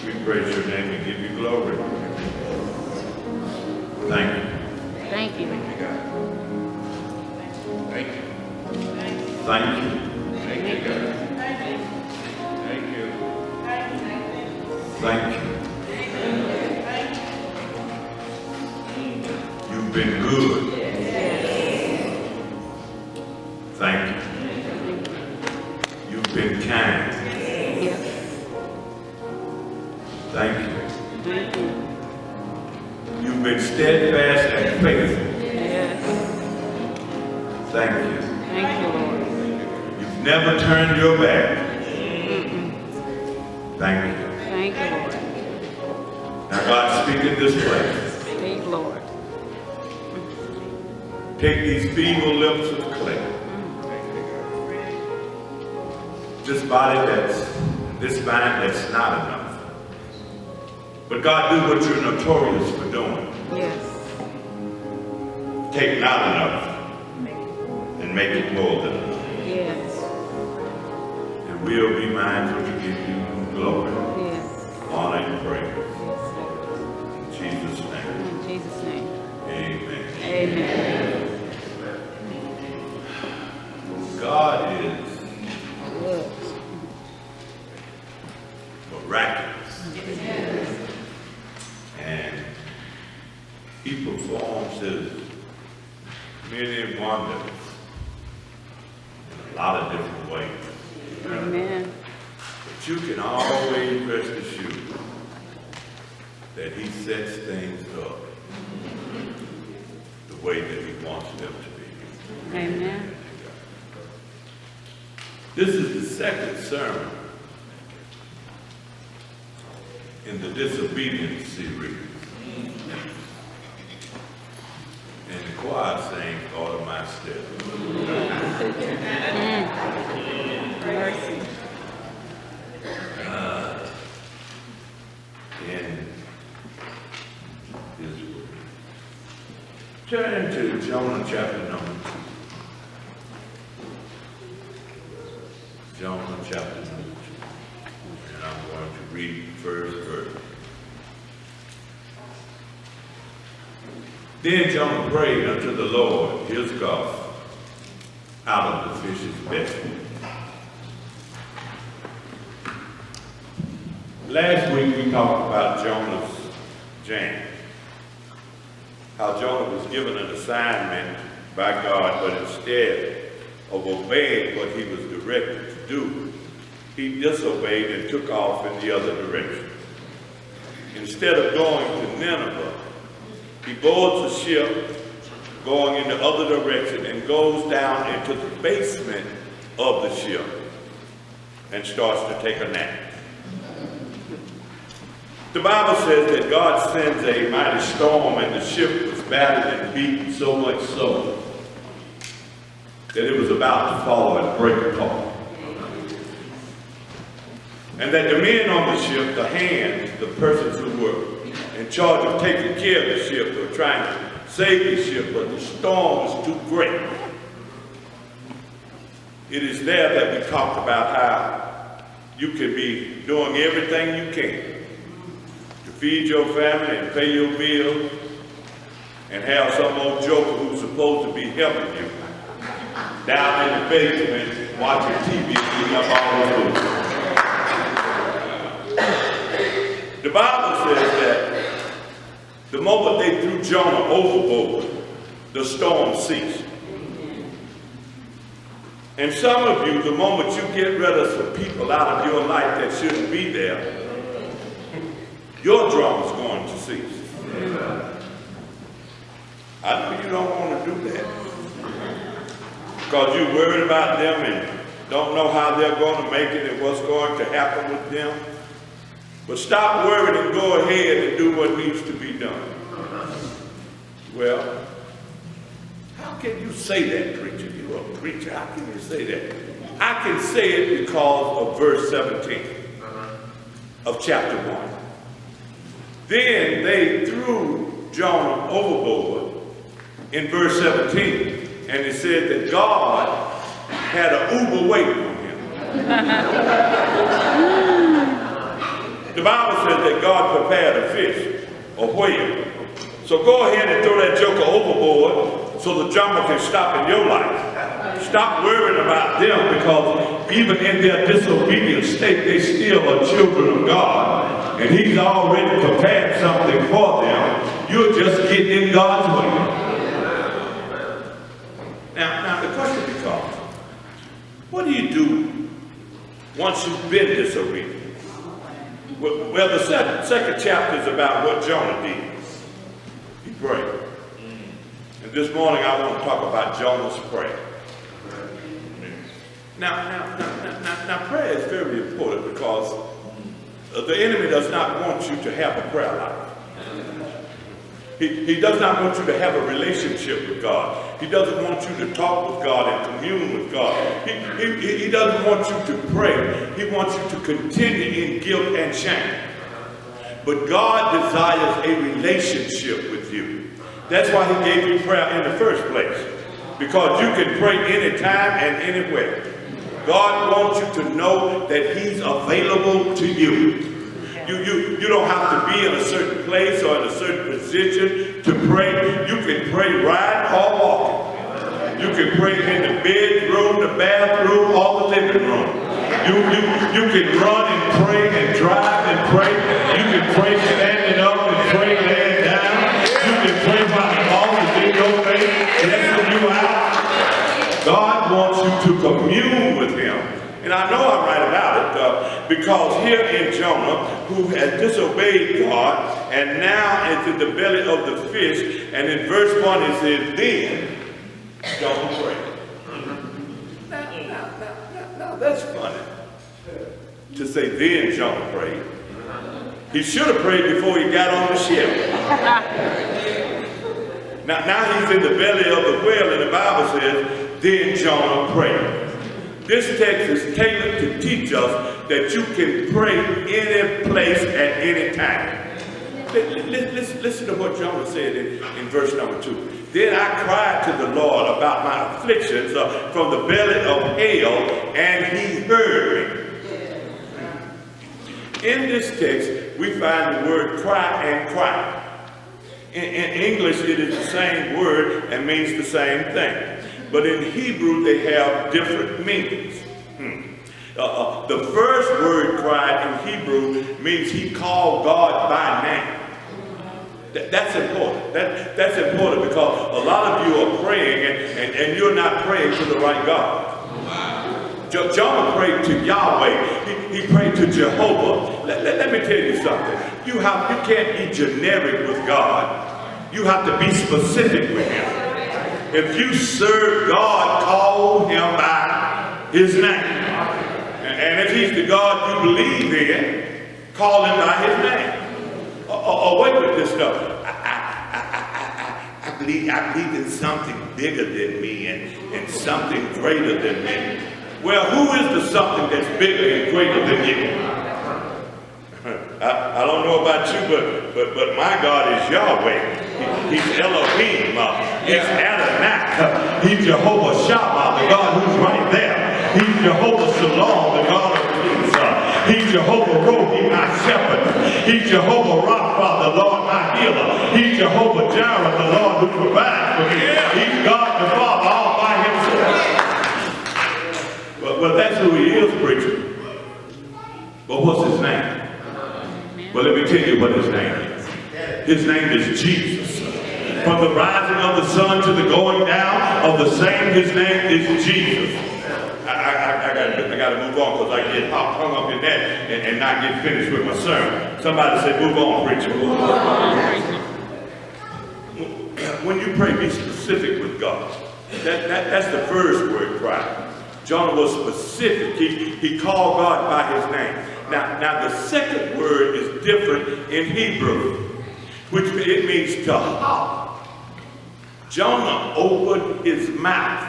We praise your name and give you glory. Thank you. Thank you. Thank you, God. Thank you. Thank you. Thank Thank you, God. Thank you. Thank you. You've been good. Thank you. You've been kind. Yes. Thank you. Thank you. You've been steadfast and faithful. Yes. Thank you. Thank you, Lord. You've never turned your back. Thank you. Thank you, Lord. Now, God, speak in this place. Speak, Lord. Take these feeble lips of clay. This body this mind that's not enough. But God, do what you're notorious for doing. Yes. Take not enough and make it more than enough. Yes. And we'll be mindful to give you glory, Yes. honor, and praise. Yes, Lord. In Jesus' name. In Jesus' name. Amen. Amen. God is Good. miraculous. And he performs his many wonders in a lot of different ways. Amen. But you can always rest assured that he sets things up the way that he wants them to be. Amen. This is the second sermon in the disobedience series. And the choir sang Order My Steps. Mercy. In his word. Turn to Jonah chapter number 2. Jonah chapter number 2. And I'm going to read the first verse. Then Jonah prayed unto the Lord his God out of the fish's belly. Last week we talked about Jonah's jam. How Jonah was given an assignment by God, but instead of obeying what he was directed to do, he disobeyed and took off in the other direction. Instead of going to Nineveh, he boards a ship going in the other direction and goes down into the basement of the ship and starts to take a nap. The Bible says that God sends a mighty storm and the ship was battered and beaten so much so that it was about to fall and break apart. And that the men on the ship, the hands, the persons who were in charge of taking care of the ship, were trying to save the ship, but the storm was too great. It is there that we talked about how you can be doing everything you can to feed your family and pay your bills and have some old joker who's supposed to be helping you down in the basement watching TV eating up all the food. The Bible says that the moment they threw Jonah overboard, the storm ceased. And some of you, the moment you get rid of some people out of your life that shouldn't be there, your drama's going to cease. I know you don't want to do that because you're worried about them and don't know how they're going to make it and what's going to happen with them. But stop worrying and go ahead and do what needs to be done. Well, how can you say that, preacher? You're a preacher. How can you say that? I can say it because of verse 17 of chapter 1. Then they threw Jonah overboard in verse 17, and it said that God had an Uber waiting on him. The Bible says that God prepared a fish, a whale. So go ahead and throw that joker overboard so the drama can stop in your life. Stop worrying about them, because even in their disobedient state, they still are children of God. And he's already prepared something for them. You're just getting in God's way. Now the question becomes, what do you do once you've been disobedient? Well, the second chapter is about what Jonah did. He prayed. And this morning I want to talk about Jonah's prayer. Now prayer is very important, because the enemy does not want you to have a prayer life. He does not want you to have a relationship with God. He doesn't want you to talk with God and commune with God. He doesn't want you to pray. He wants you to continue in guilt and shame. But God desires a relationship with you. That's why he gave you prayer in the first place. Because you can pray anytime and anywhere. God wants you to know that he's available to you. You don't have to be in a certain place or in a certain position to pray. You can pray riding or walking. You can pray in the bedroom, the bathroom, or the living room. You can run and pray and drive and pray. You can pray standing up and pray laying down. You can pray while the altar's in your face, blessing you out. God wants you to commune with him. And I know I'm right about it, because here in Jonah, who has disobeyed God, and now is in the belly of the fish, and in verse 1 it says, then Jonah prayed. Now that's funny, to say then Jonah prayed. He should have prayed before he got on the ship. Now he's in the belly of the whale, and the Bible says, then Jonah prayed. This text is tailored to teach us that you can pray any place at any time. Listen to what Jonah said in verse number 2. Then I cried to the Lord about my afflictions from the belly of hell, and he heard me. In this text, we find the word cry and cry. In English, it is the same word and means the same thing. But in Hebrew, they have different meanings. The first word cried in Hebrew means he called God by name. That's important. That's important, because a lot of you are praying and you're not praying to the right God. Jonah prayed to Yahweh. He prayed to Jehovah. Let me tell you something. You can't be generic with God. You have to be specific with him. If you serve God, call him by his name. And if he's the God you believe in, call him by his name. Away with this stuff. I believe in something bigger than me and something greater than me. Well, who is the something that's bigger and greater than you? I don't know about you, but my God is Yahweh. He's Elohim. He's Adonai. He's Jehovah Shammah, the God who's right there. He's Jehovah Shalom, the God of peace. He's Jehovah Rohi, my shepherd. He's Jehovah Rapha, the Lord my healer. He's Jehovah Jireh, the Lord who provides for me. He's God the Father all by himself. Well, that's who he is, preacher. But what's his name? Well, let me tell you what his name is. His name is Jesus. From the rising of the sun to the going down of the same, his name is Jesus. I got to move on, because I get hung up in that and not get finished with my sermon. Somebody say, move on, preacher. When you pray, be specific with God. That's the first word, cry. Jonah was specific. He called God by his name. Now the second word is different in Hebrew, which it means to howl. Jonah opened his mouth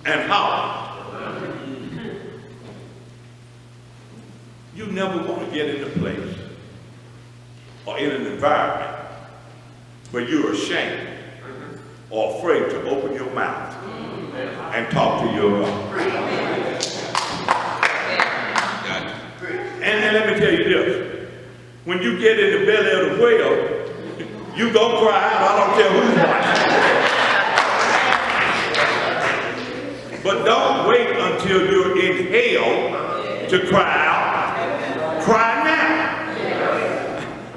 and howled. You never want to get in a place or in an environment where you're ashamed or afraid to open your mouth and talk to your God. And let me tell you this. When you get in the belly of the whale, you gonna cry out. I don't care who's watching. But don't wait until you're in hell to cry out. Cry now.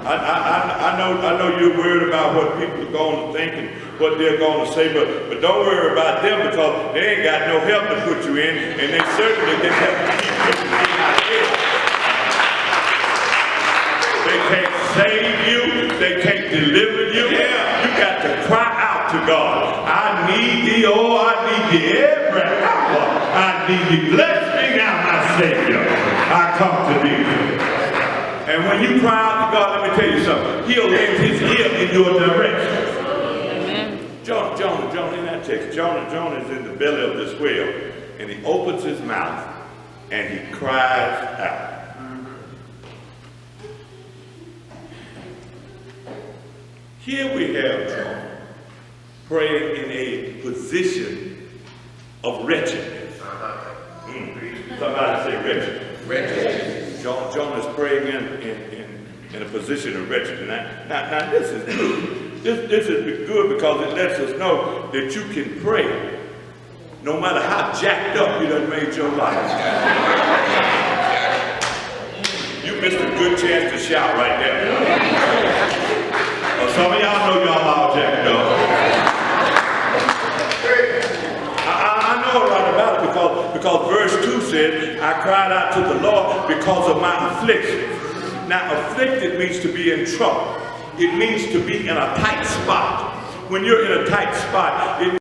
I know you're worried about what people are going to think and what they're going to say, but don't worry about them, because they ain't got no help to put you in, and they certainly didn't have to keep putting you out of hell. They can't save you. They can't deliver you. You got to cry out to God. I need thee, oh, I need thee every hour. I need thee. Bless me now, my Savior. I come to thee. And when you cry out to God, let me tell you something. He'll lend his ear in your direction. Amen. Jonah, in that text, Jonah is in the belly of this whale, and he opens his mouth, and he cries out. Here we have Jonah praying in a position of wretchedness. Somebody say wretched. Wretched. Jonah is praying in a position of wretchedness. Now this is good. This is good because it lets us know that you can pray no matter how jacked up you done made your life. You missed a good chance to shout right there. Some of y'all know y'all all jacked up. I know right about it because verse 2 said, I cried out to the Lord because of my affliction. Now, afflicted means to be in trouble. It means to be in a tight spot. When you're in a tight spot, it